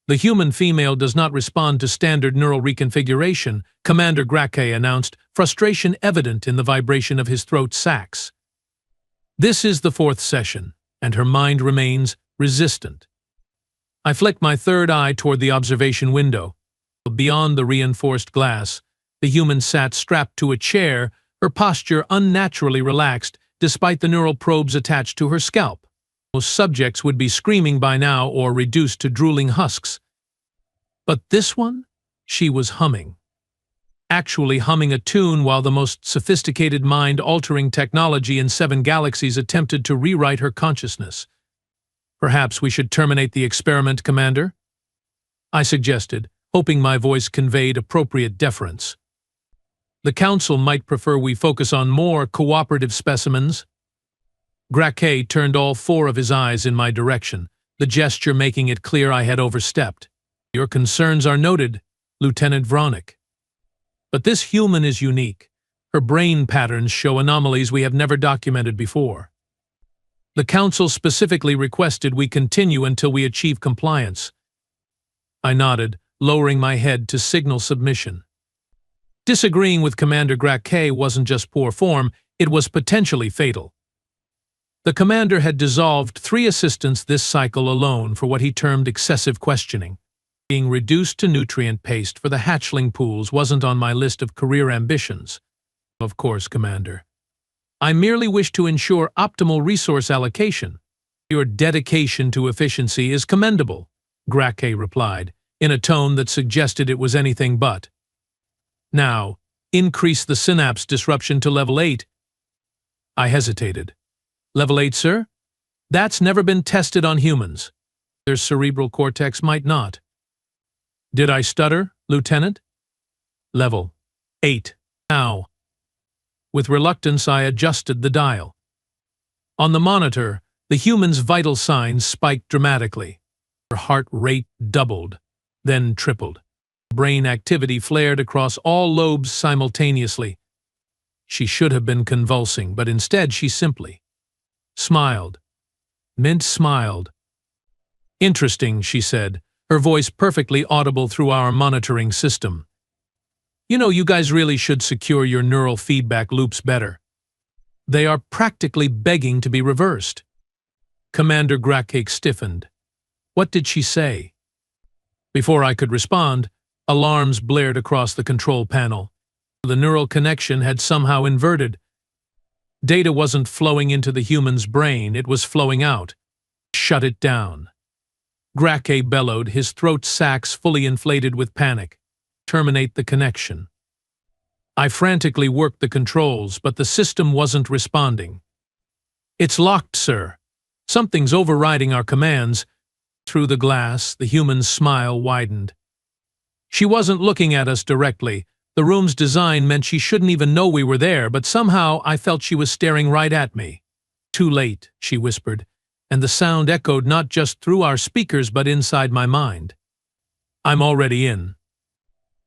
The human female does not respond to standard neural reconfiguration, Commander Grake announced, frustration evident in the vibration of his throat sacs. This is the fourth session, and her mind remains resistant. I flicked my third eye toward the observation window. Beyond the reinforced glass, the human sat strapped to a chair, her posture unnaturally relaxed despite the neural probes attached to her scalp. Most subjects would be screaming by now or reduced to drooling husks. But this one? She was humming. Actually humming a tune while the most sophisticated mind-altering technology in 7 galaxies attempted to rewrite her consciousness. Perhaps we should terminate the experiment, Commander? I suggested, hoping my voice conveyed appropriate deference. The Council might prefer we focus on more cooperative specimens. Grake turned all 4 of his eyes in my direction, the gesture making it clear I had overstepped. Your concerns are noted, Lieutenant Vronic. But this human is unique. Her brain patterns show anomalies we have never documented before. The Council specifically requested we continue until we achieve compliance. I nodded, lowering my head to signal submission. Disagreeing with Commander Grake wasn't just poor form, it was potentially fatal. The commander had dissolved 3 assistants this cycle alone for what he termed excessive questioning. Being reduced to nutrient paste for the hatchling pools wasn't on my list of career ambitions. Of course, Commander. I merely wish to ensure optimal resource allocation. Your dedication to efficiency is commendable, Grake replied, in a tone that suggested it was anything but. Now, increase the synapse disruption to level 8. I hesitated. Level 8, sir? That's never been tested on humans. Their cerebral cortex might not. Did I stutter, Lieutenant? Level 8. Now. With reluctance, I adjusted the dial. On the monitor, the human's vital signs spiked dramatically. Her heart rate doubled, then tripled. Brain activity flared across all lobes simultaneously. She should have been convulsing, but instead she simply smiled. Mint smiled. Interesting, she said, her voice perfectly audible through our monitoring system. You know, you guys really should secure your neural feedback loops better. They are practically begging to be reversed. Commander Grake stiffened. What did she say? Before I could respond, alarms blared across the control panel. The neural connection had somehow inverted. Data wasn't flowing into the human's brain, it was flowing out. Shut it down. Grake bellowed, his throat sacs fully inflated with panic. Terminate the connection. I frantically worked the controls, but the system wasn't responding. It's locked, sir. Something's overriding our commands. Through the glass, the human's smile widened. She wasn't looking at us directly. The room's design meant she shouldn't even know we were there, but somehow I felt she was staring right at me. Too late, she whispered, and the sound echoed not just through our speakers but inside my mind. I'm already in.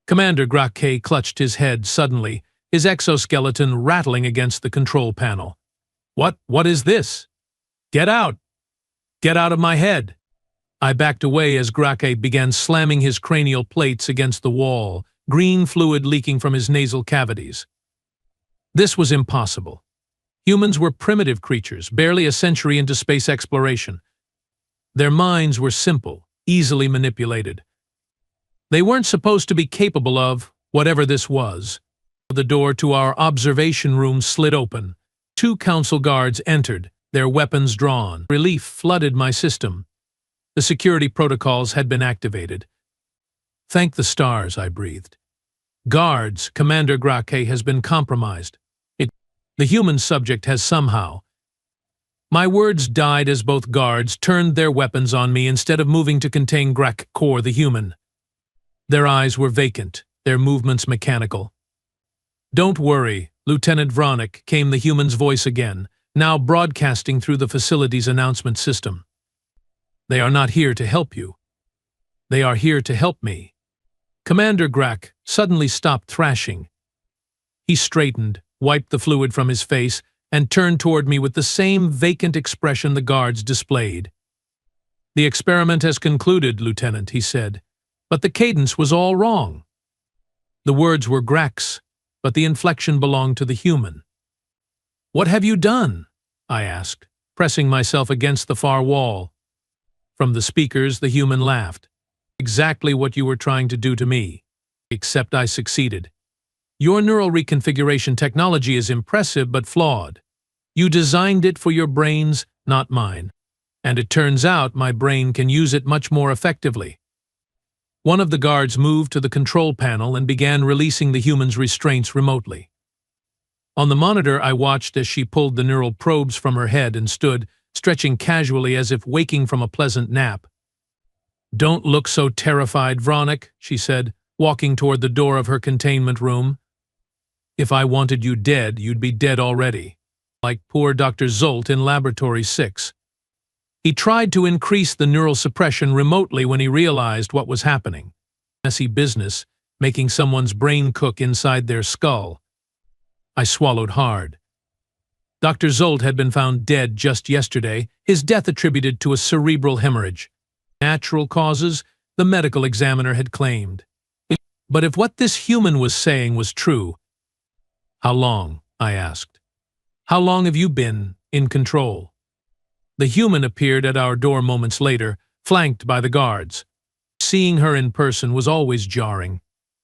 Commander Grake clutched his head suddenly, his exoskeleton rattling against the control panel. What is this? Get out! Get out of my head! I backed away as Grake began slamming his cranial plates against the wall, green fluid leaking from his nasal cavities. This was impossible. Humans were primitive creatures, barely a century into space exploration. Their minds were simple, easily manipulated. They weren't supposed to be capable of whatever this was. The door to our observation room slid open. 2 council guards entered, their weapons drawn. Relief flooded my system. The security protocols had been activated. Thank the stars, I breathed. Guards, Commander Grake has been compromised. The human subject has somehow. My words died as both guards turned their weapons on me instead of moving to contain Grake Core, the human. Their eyes were vacant, their movements mechanical. Don't worry, Lieutenant Vronic, came the human's voice again, now broadcasting through the facility's announcement system. They are not here to help you. They are here to help me. Commander Grake suddenly stopped thrashing. He straightened, wiped the fluid from his face, and turned toward me with the same vacant expression the guards displayed. The experiment has concluded, Lieutenant, he said, but the cadence was all wrong. The words were Grax, but the inflection belonged to the human. What have you done? I asked, pressing myself against the far wall. From the speakers, the human laughed. Exactly what you were trying to do to me, except I succeeded. Your neural reconfiguration technology is impressive but flawed. You designed it for your brains, not mine. And it turns out my brain can use it much more effectively. One of the guards moved to the control panel and began releasing the human's restraints remotely. On the monitor, I watched as she pulled the neural probes from her head and stood, stretching casually as if waking from a pleasant nap. Don't look so terrified, Vronic, she said, walking toward the door of her containment room. If I wanted you dead, you'd be dead already, like poor Dr. Zolt in Laboratory 6. He tried to increase the neural suppression remotely when he realized what was happening. Messy business, making someone's brain cook inside their skull. I swallowed hard. Dr. Zolt had been found dead just yesterday, his death attributed to a cerebral hemorrhage. Natural causes, the medical examiner had claimed. But if what this human was saying was true, how long? I asked. How long have you been in control? The human appeared at our door moments later, flanked by the guards. Seeing her in person was always jarring.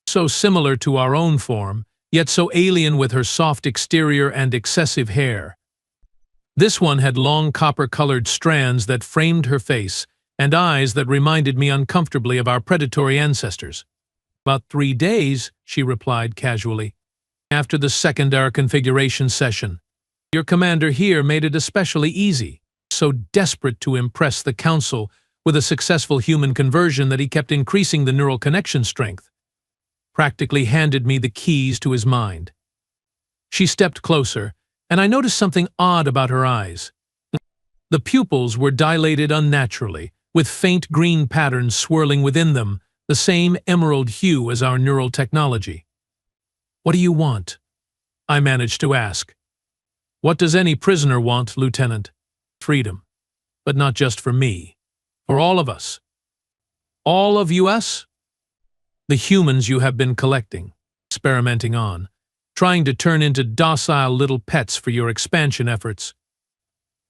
So similar to our own form, yet so alien with her soft exterior and excessive hair. This one had long copper-colored strands that framed her face, and eyes that reminded me uncomfortably of our predatory ancestors. About 3 days, she replied casually. After the second hour configuration session. Your commander here made it especially easy. So desperate to impress the council with a successful human conversion that he kept increasing the neural connection strength. Practically handed me the keys to his mind. She stepped closer, and I noticed something odd about her eyes. The pupils were dilated unnaturally, with faint green patterns swirling within them, the same emerald hue as our neural technology. What do you want? I managed to ask. What does any prisoner want, Lieutenant? Freedom. But not just for me. For all of us. All of us? The humans you have been collecting, experimenting on, trying to turn into docile little pets for your expansion efforts.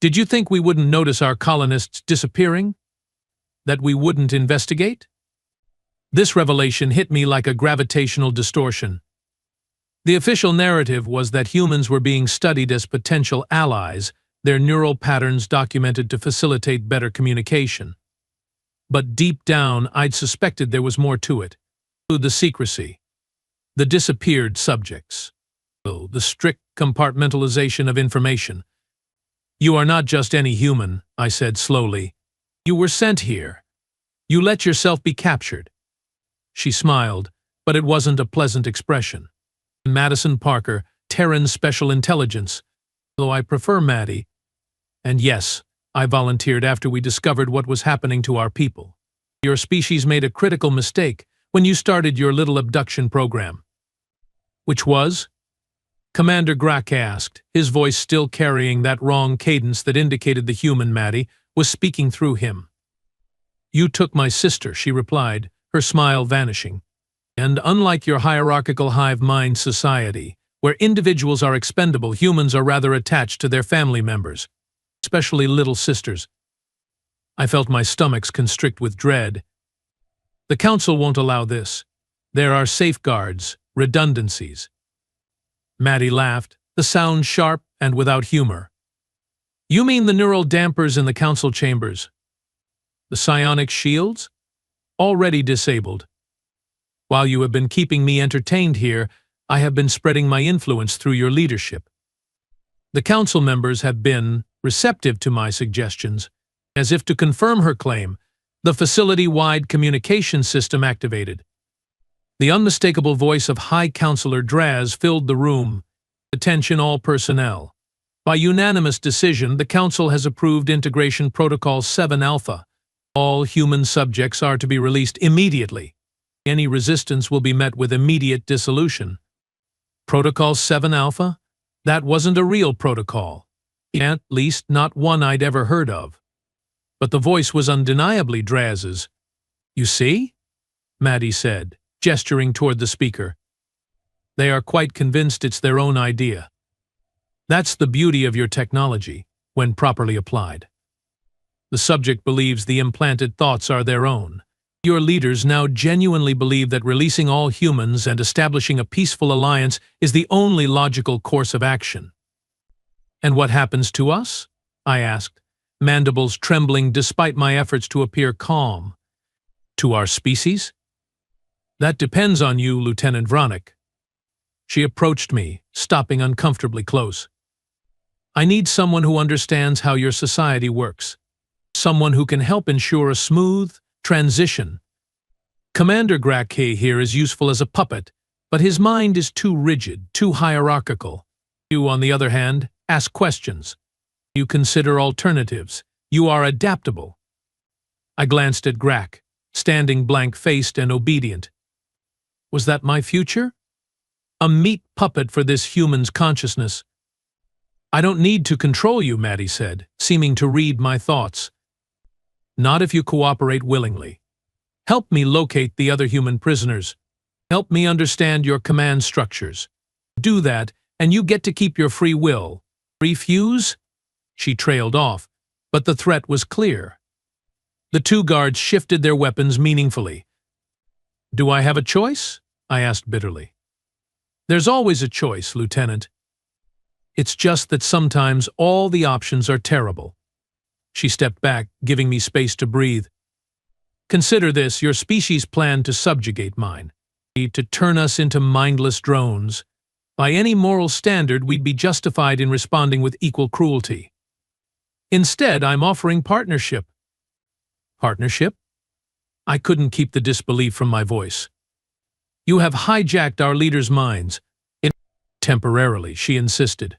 Did you think we wouldn't notice our colonists disappearing? That we wouldn't investigate? This revelation hit me like a gravitational distortion. The official narrative was that humans were being studied as potential allies, their neural patterns documented to facilitate better communication. But deep down, I'd suspected there was more to it. The secrecy, the disappeared subjects, the strict compartmentalization of information. You are not just any human, I said slowly. You were sent here. You let yourself be captured. She smiled, but it wasn't a pleasant expression. Madison Parker, Terran Special Intelligence, though I prefer Maddie. And yes, I volunteered after we discovered what was happening to our people. Your species made a critical mistake when you started your little abduction program. Which was? Commander Grack asked, his voice still carrying that wrong cadence that indicated the human Maddie was speaking through him. You took my sister, she replied, her smile vanishing. And unlike your hierarchical hive mind society, where individuals are expendable, humans are rather attached to their family members, especially little sisters. I felt my stomachs constrict with dread. The Council won't allow this. There are safeguards, redundancies. Maddie laughed, the sound sharp and without humor. You mean the neural dampers in the Council chambers? The psionic shields? Already disabled. While you have been keeping me entertained here, I have been spreading my influence through your leadership. The Council members have been receptive to my suggestions. As if to confirm her claim, the facility-wide communication system activated. The unmistakable voice of High Counselor Draz filled the room. Attention all personnel. By unanimous decision, the Council has approved Integration Protocol 7 Alpha. All human subjects are to be released immediately. Any resistance will be met with immediate dissolution. Protocol 7 Alpha? That wasn't a real protocol. At least not one I'd ever heard of. but the voice was undeniably Draz's. "You see?" Maddie said, gesturing toward the speaker. "They are quite convinced it's their own idea. That's the beauty of your technology, when properly applied. The subject believes the implanted thoughts are their own. Your leaders now genuinely believe that releasing all humans and establishing a peaceful alliance is the only logical course of action." "And what happens to us?" I asked, mandibles trembling despite my efforts to appear calm. "To our species?" "That depends on you, Lieutenant Vronic." She approached me, stopping uncomfortably close. "I need someone who understands how your society works. Someone who can help ensure a smooth transition. Commander Gracke here is useful as a puppet, but his mind is too rigid, too hierarchical. You, on the other hand, ask questions. You consider alternatives. You are adaptable." I glanced at Grack, standing blank-faced and obedient. Was that my future? A meat puppet for this human's consciousness. "I don't need to control you," Maddie said, seeming to read my thoughts. "Not if you cooperate willingly. Help me locate the other human prisoners. Help me understand your command structures. Do that, and you get to keep your free will. Refuse?" She trailed off, but the threat was clear. The two guards shifted their weapons meaningfully. "Do I have a choice?" I asked bitterly. "There's always a choice, Lieutenant. It's just that sometimes all the options are terrible." She stepped back, giving me space to breathe. "Consider this, your species planned to subjugate mine, to turn us into mindless drones. By any moral standard, we'd be justified in responding with equal cruelty. Instead, I'm offering partnership." "Partnership?" I couldn't keep the disbelief from my voice. "You have hijacked our leaders' minds." "Temporarily," she insisted.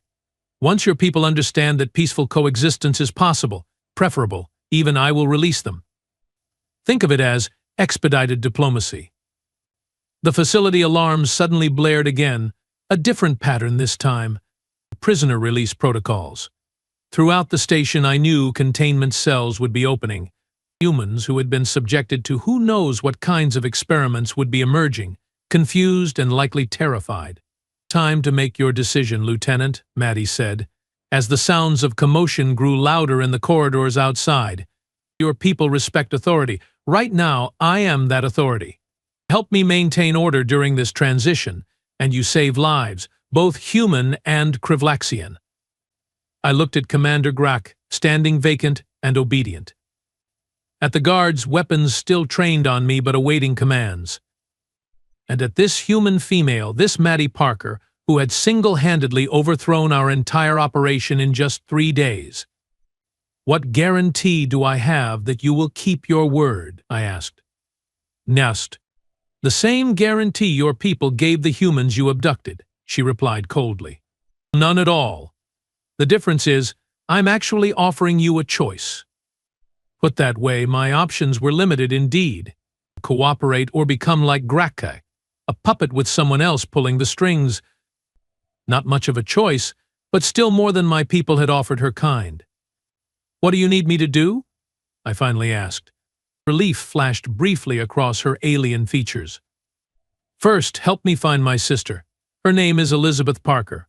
"Once your people understand that peaceful coexistence is possible, preferable, even I will release them. Think of it as expedited diplomacy." The facility alarms suddenly blared again, a different pattern this time. Prisoner release protocols. Throughout the station I knew containment cells would be opening. Humans who had been subjected to who knows what kinds of experiments would be emerging, confused and likely terrified. "Time to make your decision, Lieutenant," Maddie said, as the sounds of commotion grew louder in the corridors outside. "Your people respect authority. Right now, I am that authority. Help me maintain order during this transition, and you save lives, both human and Krivlaxian." I looked at Commander Grack, standing vacant and obedient. At the guards, weapons still trained on me but awaiting commands. And at this human female, this Maddie Parker, who had single-handedly overthrown our entire operation in just 3 days. "What guarantee do I have that you will keep your word?" I asked. "Nest. The same guarantee your people gave the humans you abducted," she replied coldly. "None at all. The difference is, I'm actually offering you a choice." Put that way, my options were limited indeed. Cooperate or become like Gracke, a puppet with someone else pulling the strings. Not much of a choice, but still more than my people had offered her kind. "What do you need me to do?" I finally asked. Relief flashed briefly across her alien features. "First, help me find my sister. Her name is Elizabeth Parker.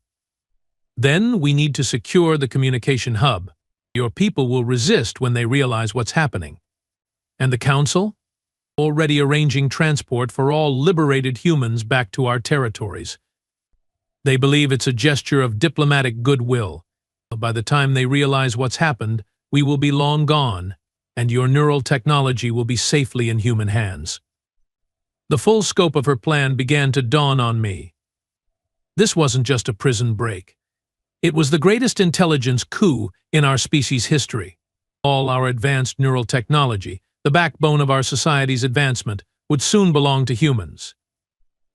Then we need to secure the communication hub. Your people will resist when they realize what's happening. And the Council? Already arranging transport for all liberated humans back to our territories. They believe it's a gesture of diplomatic goodwill. By the time they realize what's happened, we will be long gone, and your neural technology will be safely in human hands." The full scope of her plan began to dawn on me. This wasn't just a prison break. It was the greatest intelligence coup in our species' history. All our advanced neural technology, the backbone of our society's advancement, would soon belong to humans.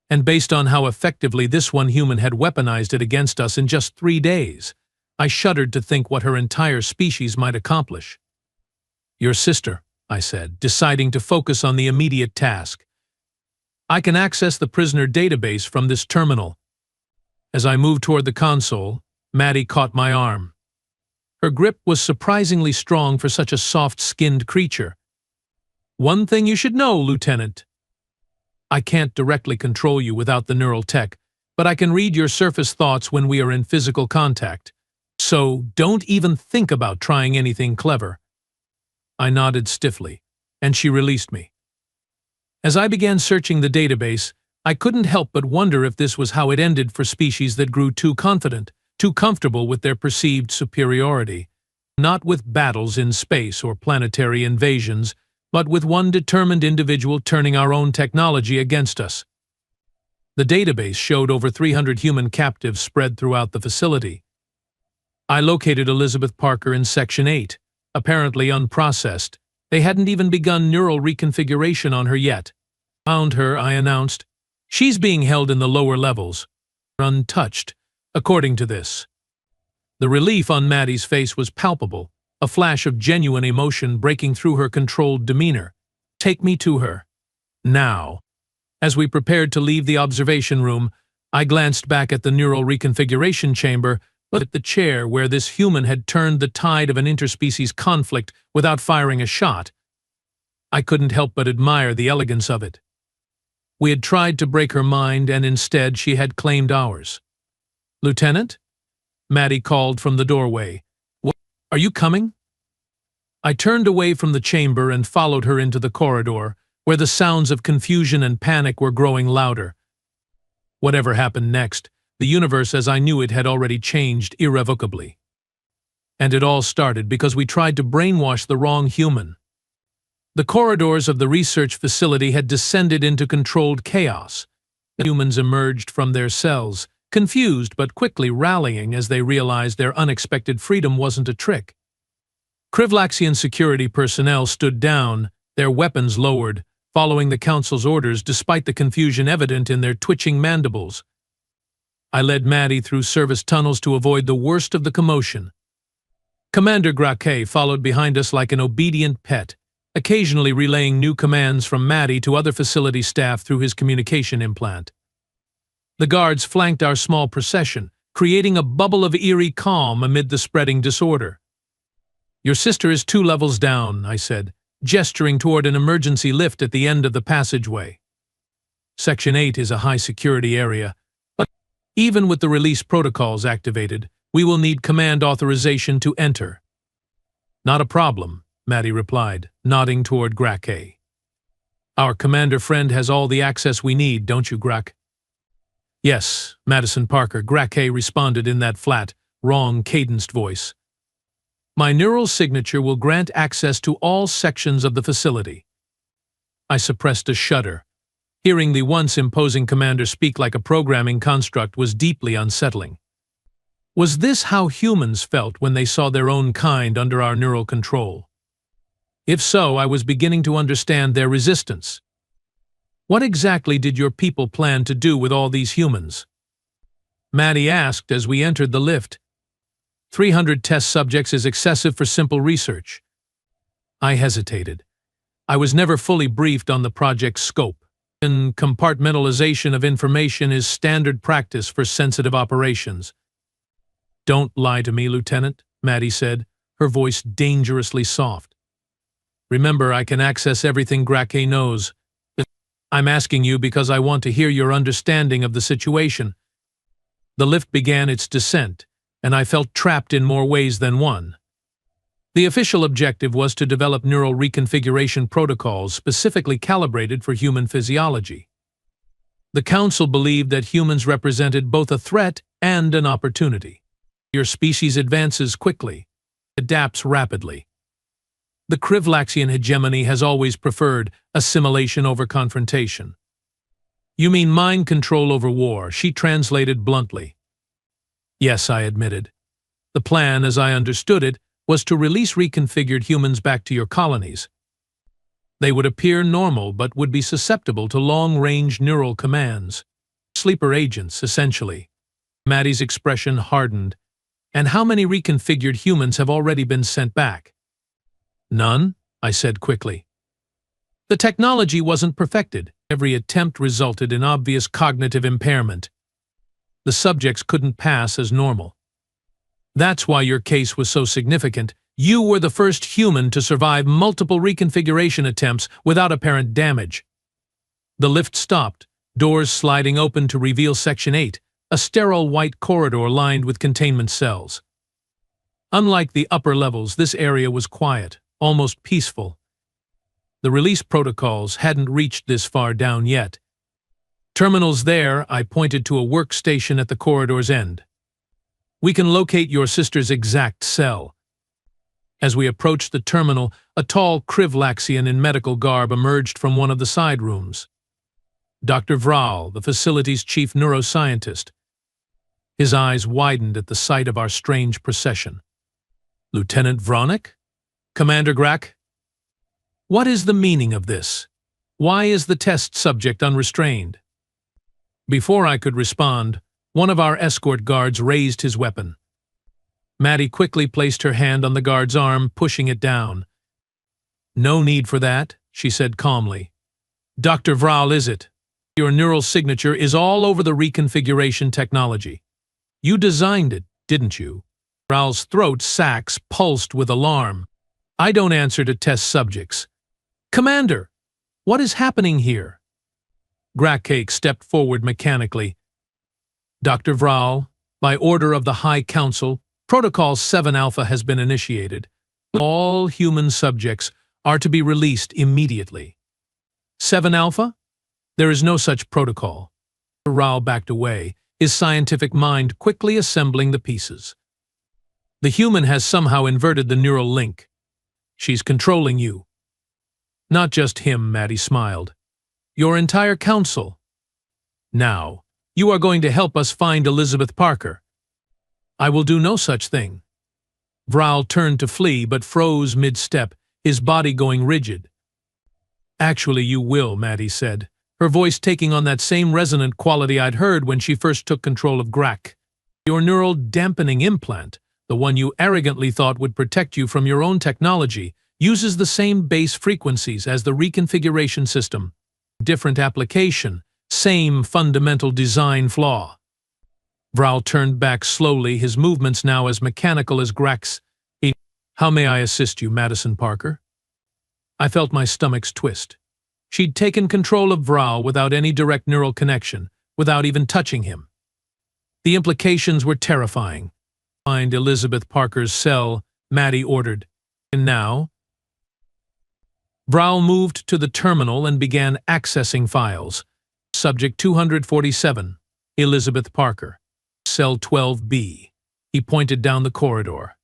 And based on how effectively this one human had weaponized it against us in just 3 days, I shuddered to think what her entire species might accomplish. "Your sister," I said, deciding to focus on the immediate task. "I can access the prisoner database from this terminal." As I moved toward the console, Maddie caught my arm. Her grip was surprisingly strong for such a soft-skinned creature. "One thing you should know, Lieutenant. I can't directly control you without the neural tech, but I can read your surface thoughts when we are in physical contact. So don't even think about trying anything clever." I nodded stiffly, and she released me. As I began searching the database, I couldn't help but wonder if this was how it ended for species that grew too confident, too comfortable with their perceived superiority. Not with battles in space or planetary invasions, but with one determined individual turning our own technology against us. The database showed over 300 human captives spread throughout the facility. I located Elizabeth Parker in Section 8, apparently unprocessed. They hadn't even begun neural reconfiguration on her yet. "Found her," I announced. "She's being held in the lower levels, untouched, according to this." The relief on Maddie's face was palpable, a flash of genuine emotion breaking through her controlled demeanor. "Take me to her. Now." As we prepared to leave the observation room, I glanced back at the neural reconfiguration chamber, but at the chair where this human had turned the tide of an interspecies conflict without firing a shot. I couldn't help but admire the elegance of it. We had tried to break her mind, and instead she had claimed ours. "Lieutenant?" Maddie called from the doorway. "What? Are you coming?" I turned away from the chamber and followed her into the corridor, where the sounds of confusion and panic were growing louder. Whatever happened next, the universe as I knew it had already changed irrevocably. And it all started because we tried to brainwash the wrong human. The corridors of the research facility had descended into controlled chaos. The humans emerged from their cells, confused but quickly rallying as they realized their unexpected freedom wasn't a trick. Krivlaxian security personnel stood down, their weapons lowered, following the Council's orders despite the confusion evident in their twitching mandibles. I led Maddie through service tunnels to avoid the worst of the commotion. Commander Graquet followed behind us like an obedient pet, occasionally relaying new commands from Maddie to other facility staff through his communication implant. The guards flanked our small procession, creating a bubble of eerie calm amid the spreading disorder. "Your sister is 2 levels down," I said, gesturing toward an emergency lift at the end of the passageway. Section 8 is a high-security area, but even with the release protocols activated, we will need command authorization to enter. "Not a problem," Maddie replied, nodding toward Graquet. "Our commander friend has all the access we need, don't you, Grac?" "Yes, Madison Parker," Graquet responded in that flat, wrong, cadenced voice. "My neural signature will grant access to all sections of the facility." I suppressed a shudder. Hearing the once imposing commander speak like a programming construct was deeply unsettling. Was this how humans felt when they saw their own kind under our neural control? If so, I was beginning to understand their resistance. "What exactly did your people plan to do with all these humans?" Maddie asked as we entered the lift. 300 test subjects is excessive for simple research." I hesitated. I was never fully briefed on the project's scope, and compartmentalization of information is standard practice for sensitive operations. "Don't lie to me, Lieutenant," Maddie said, her voice dangerously soft. "Remember, I can access everything Graquet knows. I'm asking you because I want to hear your understanding of the situation." The lift began its descent, and I felt trapped in more ways than one. The official objective was to develop neural reconfiguration protocols specifically calibrated for human physiology. The Council believed that humans represented both a threat and an opportunity. Your species advances quickly, adapts rapidly. The Krivlaxian hegemony has always preferred assimilation over confrontation. "You mean mind control over war," she translated bluntly. "Yes," I admitted. "The plan, as I understood it, was to release reconfigured humans back to your colonies. They would appear normal but would be susceptible to long-range neural commands. Sleeper agents, essentially." Maddie's expression hardened. "And how many reconfigured humans have already been sent back?" "None," I said quickly. "The technology wasn't perfected. Every attempt resulted in obvious cognitive impairment. The subjects couldn't pass as normal." That's why your case was so significant. You were the first human to survive multiple reconfiguration attempts without apparent damage. The lift stopped, doors sliding open to reveal Section 8, a sterile white corridor lined with containment cells. Unlike the upper levels, this area was quiet, almost peaceful. The release protocols hadn't reached this far down yet. Terminals there, I pointed to a workstation at the corridor's end. We can locate your sister's exact cell. As we approached the terminal, a tall Krivlaxian in medical garb emerged from one of the side rooms. Dr. Vral, the facility's chief neuroscientist. His eyes widened at the sight of our strange procession. Lieutenant Vronic? Commander Grak? What is the meaning of this? Why is the test subject unrestrained? Before I could respond, one of our escort guards raised his weapon. Maddie quickly placed her hand on the guard's arm, pushing it down. No need for that, she said calmly. Dr. Vral, is it? Your neural signature is all over the reconfiguration technology. You designed it, didn't you? Vral's throat sacs pulsed with alarm. I don't answer to test subjects. Commander, what is happening here? Grakcake stepped forward mechanically. Dr. Vral, by order of the High Council, Protocol 7 Alpha has been initiated. All human subjects are to be released immediately. 7 Alpha? There is no such protocol. Vral backed away, his scientific mind quickly assembling the pieces. The human has somehow inverted the neural link. She's controlling you. Not just him, Maddie smiled. Your entire council. Now, you are going to help us find Elizabeth Parker. I will do no such thing. Vral turned to flee but froze mid-step, his body going rigid. Actually, you will, Maddie said, her voice taking on that same resonant quality I'd heard when she first took control of Grak. Your neural dampening implant, the one you arrogantly thought would protect you from your own technology, uses the same base frequencies as the reconfiguration system. Different application, same fundamental design flaw. Vral turned back slowly, his movements now as mechanical as Grak's. How may I assist you, Madison Parker? I felt my stomach's twist. She'd taken control of Vral without any direct neural connection, without even touching him. The implications were terrifying. Find Elizabeth Parker's cell, Maddie ordered. And now? Vral moved to the terminal and began accessing files. Subject 247, Elizabeth Parker. Cell 12B. He pointed down the corridor.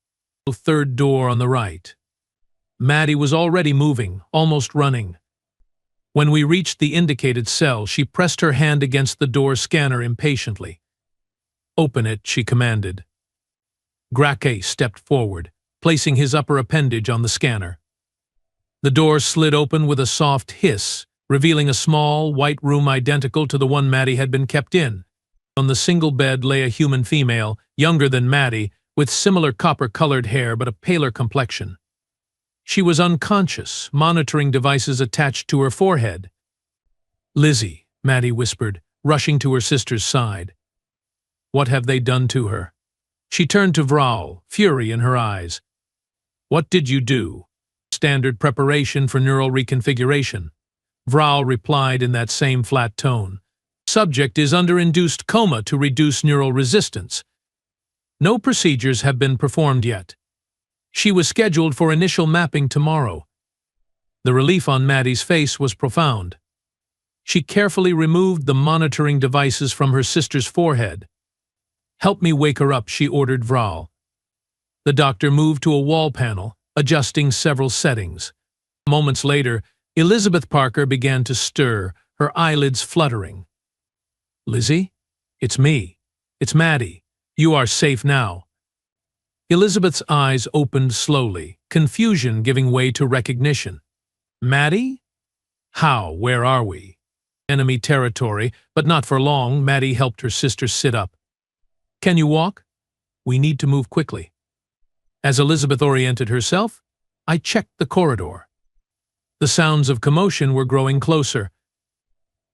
The third door on the right. Maddie was already moving, almost running. When we reached the indicated cell, she pressed her hand against the door scanner impatiently. Open it, she commanded. Grake stepped forward, placing his upper appendage on the scanner. The door slid open with a soft hiss, revealing a small, white room identical to the one Maddie had been kept in. On the single bed lay a human female, younger than Maddie, with similar copper-colored hair but a paler complexion. She was unconscious, monitoring devices attached to her forehead. Lizzie, Maddie whispered, rushing to her sister's side. What have they done to her? She turned to Vral, fury in her eyes. What did you do? Standard preparation for neural reconfiguration. Vral replied in that same flat tone. Subject is under induced coma to reduce neural resistance. No procedures have been performed yet. She was scheduled for initial mapping tomorrow. The relief on Maddie's face was profound. She carefully removed the monitoring devices from her sister's forehead. Help me wake her up, she ordered Vral. The doctor moved to a wall panel, adjusting several settings. Moments later, Elizabeth Parker began to stir, her eyelids fluttering. Lizzie? It's me. It's Maddie. You are safe now. Elizabeth's eyes opened slowly, confusion giving way to recognition. Maddie? How? Where are we? Enemy territory, but not for long. Maddie helped her sister sit up. Can you walk? We need to move quickly. As Elizabeth oriented herself, I checked the corridor. The sounds of commotion were growing closer.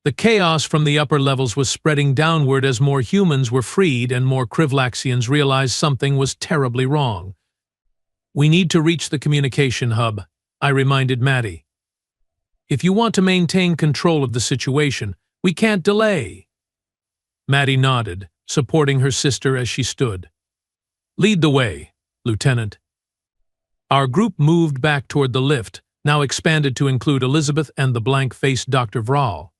The chaos from the upper levels was spreading downward as more humans were freed and more Krivlaxians realized something was terribly wrong. "We need to reach the communication hub," I reminded Maddie. "If you want to maintain control of the situation, we can't delay." Maddie nodded, supporting her sister as she stood. "Lead the way, Lieutenant." Our group moved back toward the lift, now expanded to include Elizabeth and the blank-faced Dr. Vral.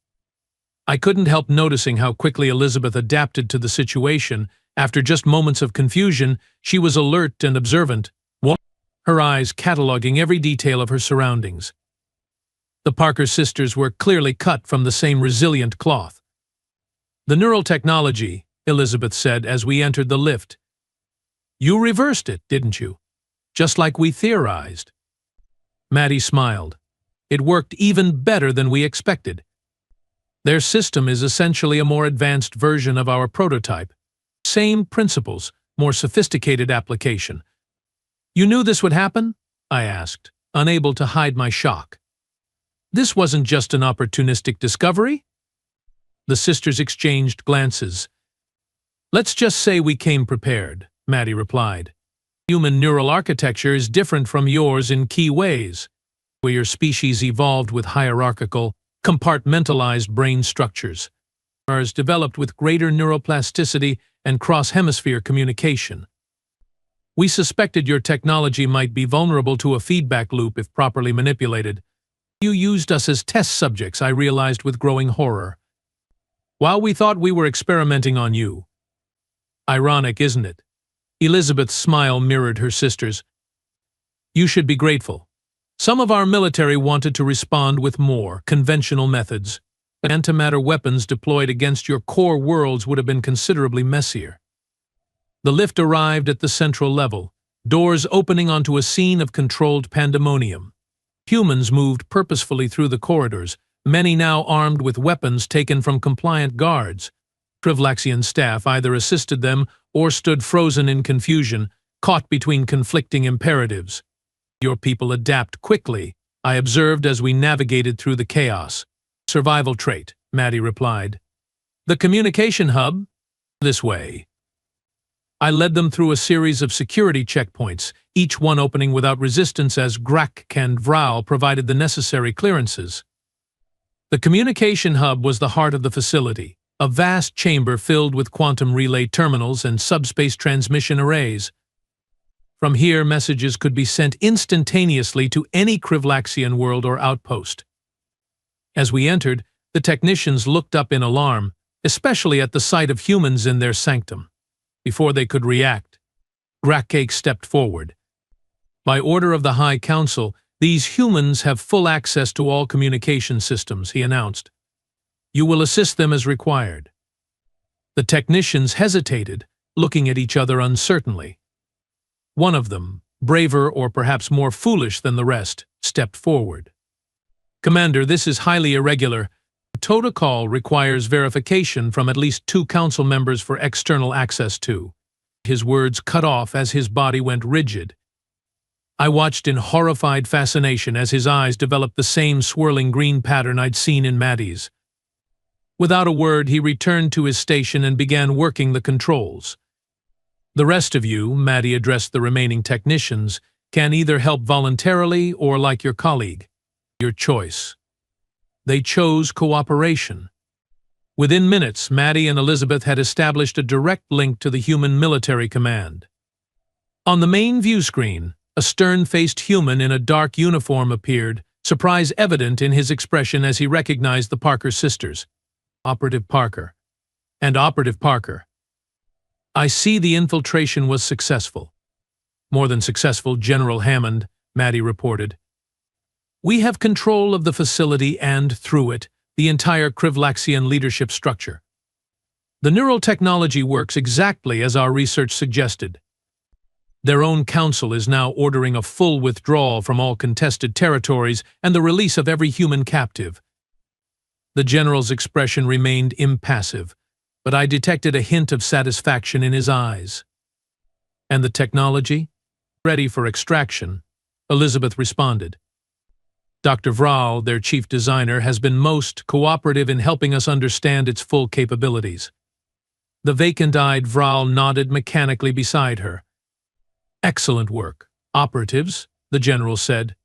I couldn't help noticing how quickly Elizabeth adapted to the situation. After just moments of confusion, she was alert and observant, her eyes cataloging every detail of her surroundings. The Parker sisters were clearly cut from the same resilient cloth. "The neural technology," Elizabeth said as we entered the lift. "You reversed it, didn't you? Just like we theorized." Maddie smiled. "It worked even better than we expected. Their system is essentially a more advanced version of our prototype. Same principles, more sophisticated application." "You knew this would happen?" I asked, unable to hide my shock. "This wasn't just an opportunistic discovery?" The sisters exchanged glances. "Let's just say we came prepared," Maddie replied. "Human neural architecture is different from yours in key ways, where your species evolved with hierarchical, compartmentalized brain structures. Ours developed with greater neuroplasticity and cross-hemisphere communication. We suspected your technology might be vulnerable to a feedback loop if properly manipulated. You used us as test subjects, I realized with growing horror. While we thought we were experimenting on you." Ironic, isn't it? Elizabeth's smile mirrored her sister's. "You should be grateful. Some of our military wanted to respond with more conventional methods. Antimatter weapons deployed against your core worlds would have been considerably messier." The lift arrived at the central level, doors opening onto a scene of controlled pandemonium. Humans moved purposefully through the corridors, many now armed with weapons taken from compliant guards. Krivlaxian staff either assisted them or stood frozen in confusion, caught between conflicting imperatives. "Your people adapt quickly," I observed as we navigated through the chaos. "Survival trait," Maddie replied. "The communication hub? This way." I led them through a series of security checkpoints, each one opening without resistance as Grak and Vral provided the necessary clearances. The communication hub was the heart of the facility, a vast chamber filled with quantum relay terminals and subspace transmission arrays. From here, messages could be sent instantaneously to any Krivlaxian world or outpost. As we entered, the technicians looked up in alarm, especially at the sight of humans in their sanctum. Before they could react, Grak stepped forward. "By order of the High Council, these humans have full access to all communication systems," he announced. "You will assist them as required." The technicians hesitated, looking at each other uncertainly. One of them, braver or perhaps more foolish than the rest, stepped forward. "Commander, this is highly irregular. Protocol requires verification from at least 2 council members for external access to." His words cut off as his body went rigid. I watched in horrified fascination as his eyes developed the same swirling green pattern I'd seen in Maddie's. Without a word, he returned to his station and began working the controls. "The rest of you," Maddie addressed the remaining technicians, "can either help voluntarily or like your colleague. Your choice." They chose cooperation. Within minutes, Maddie and Elizabeth had established a direct link to the human military command. On the main view screen, a stern-faced human in a dark uniform appeared, surprise evident in his expression as he recognized the Parker sisters. Operative Parker. And Operative Parker. "I see the infiltration was successful." "More than successful, General Hammond," Maddie reported. "We have control of the facility and, through it, the entire Krivlaxian leadership structure. The neural technology works exactly as our research suggested. Their own council is now ordering a full withdrawal from all contested territories and the release of every human captive." The general's expression remained impassive, but I detected a hint of satisfaction in his eyes. "And the technology?" "Ready for extraction," Elizabeth responded. Dr. Vral, their chief designer, has been most cooperative in helping us understand its full capabilities. The vacant-eyed Vral nodded mechanically beside her. Excellent work. Operatives, the general said.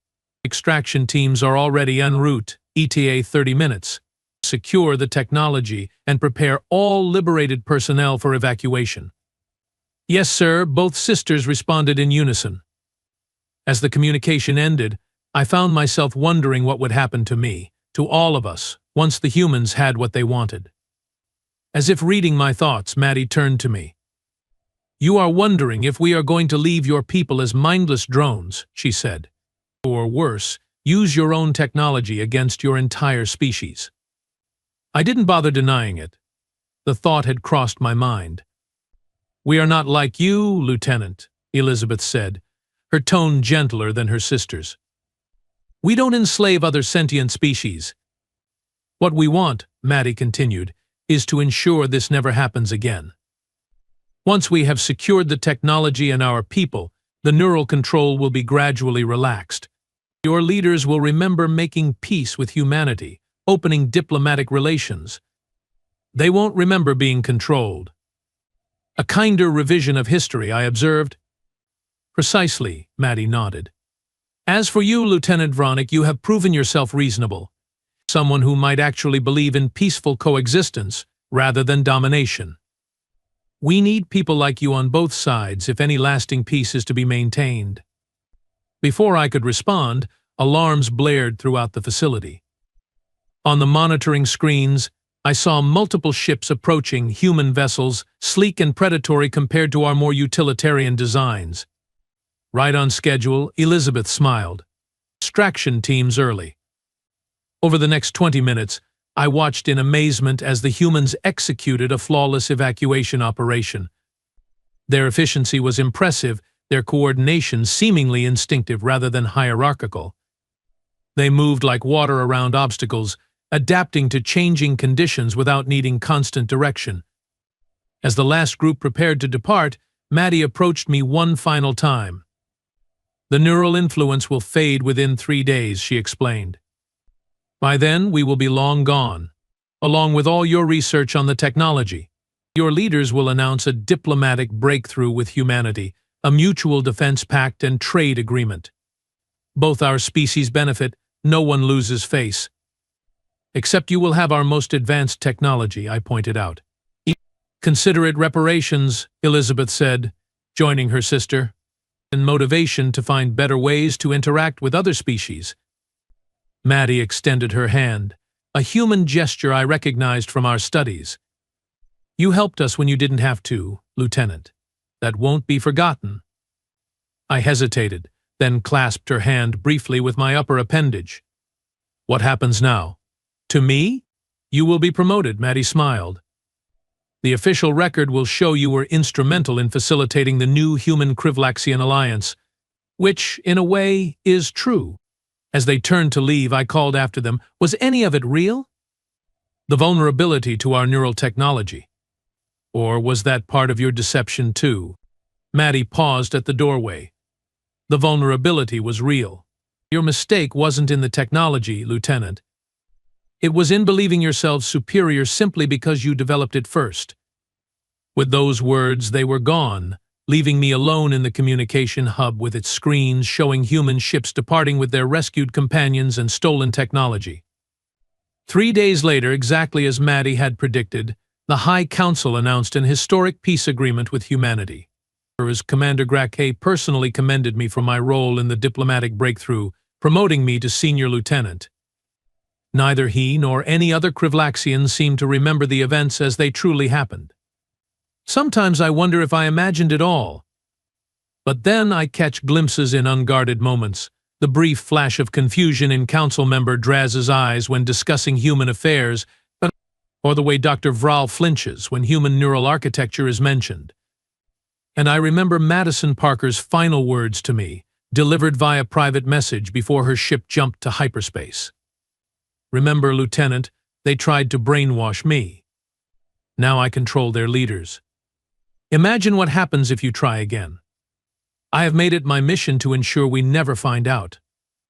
Extraction teams are already en route, ETA 30 minutes. Secure the technology and prepare all liberated personnel for evacuation. Yes, sir, both sisters responded in unison. As the communication ended, I found myself wondering what would happen to me, to all of us, once the humans had what they wanted. As if reading my thoughts, Maddie turned to me. You are wondering if we are going to leave your people as mindless drones, she said. Or worse, use your own technology against your entire species. I didn't bother denying it. The thought had crossed my mind. We are not like you, Lieutenant, Elizabeth said, her tone gentler than her sister's. We don't enslave other sentient species. What we want, Maddie continued, is to ensure this never happens again. Once we have secured the technology and our people, the neural control will be gradually relaxed. Your leaders will remember making peace with humanity, opening diplomatic relations. They won't remember being controlled. A kinder revision of history, I observed. Precisely, Maddie nodded. As for you, Lieutenant Vronick, you have proven yourself reasonable. Someone who might actually believe in peaceful coexistence rather than domination. We need people like you on both sides if any lasting peace is to be maintained. Before I could respond, alarms blared throughout the facility. On the monitoring screens, I saw multiple ships approaching, human vessels, sleek and predatory compared to our more utilitarian designs. Right on schedule, Elizabeth smiled. Extraction teams early. Over the next 20 minutes, I watched in amazement as the humans executed a flawless evacuation operation. Their efficiency was impressive, their coordination seemingly instinctive rather than hierarchical. They moved like water around obstacles, adapting to changing conditions without needing constant direction. As the last group prepared to depart, Maddie approached me one final time. The neural influence will fade within 3 days, she explained. By then, we will be long gone, along with all your research on the technology. Your leaders will announce a diplomatic breakthrough with humanity, a mutual defense pact and trade agreement. Both our species benefit, no one loses face. Except you will have our most advanced technology, I pointed out. Consider it reparations, Elizabeth said, joining her sister, and motivation to find better ways to interact with other species. Maddie extended her hand, a human gesture I recognized from our studies. You helped us when you didn't have to, Lieutenant. That won't be forgotten. I hesitated, then clasped her hand briefly with my upper appendage. What happens now? To me? You will be promoted, Maddie smiled. The official record will show you were instrumental in facilitating the new Human-Krivlaxian alliance, which, in a way, is true. As they turned to leave, I called after them, was any of it real? The vulnerability to our neural technology. Or was that part of your deception too? Maddie paused at the doorway. The vulnerability was real. Your mistake wasn't in the technology, Lieutenant. It was in believing yourselves superior simply because you developed it first. With those words, they were gone, leaving me alone in the communication hub with its screens showing human ships departing with their rescued companions and stolen technology. 3 days later, exactly as Maddie had predicted, the High Council announced an historic peace agreement with humanity. As Commander Grackay personally commended me for my role in the diplomatic breakthrough, promoting me to senior lieutenant. Neither he nor any other Krivlaxian seemed to remember the events as they truly happened. Sometimes I wonder if I imagined it all. But then I catch glimpses in unguarded moments, the brief flash of confusion in Council Member Draz's eyes when discussing human affairs, or the way Dr. Vral flinches when human neural architecture is mentioned. And I remember Madison Parker's final words to me, delivered via private message before her ship jumped to hyperspace. Remember, Lieutenant, they tried to brainwash me. Now I control their leaders. Imagine what happens if you try again. I have made it my mission to ensure we never find out.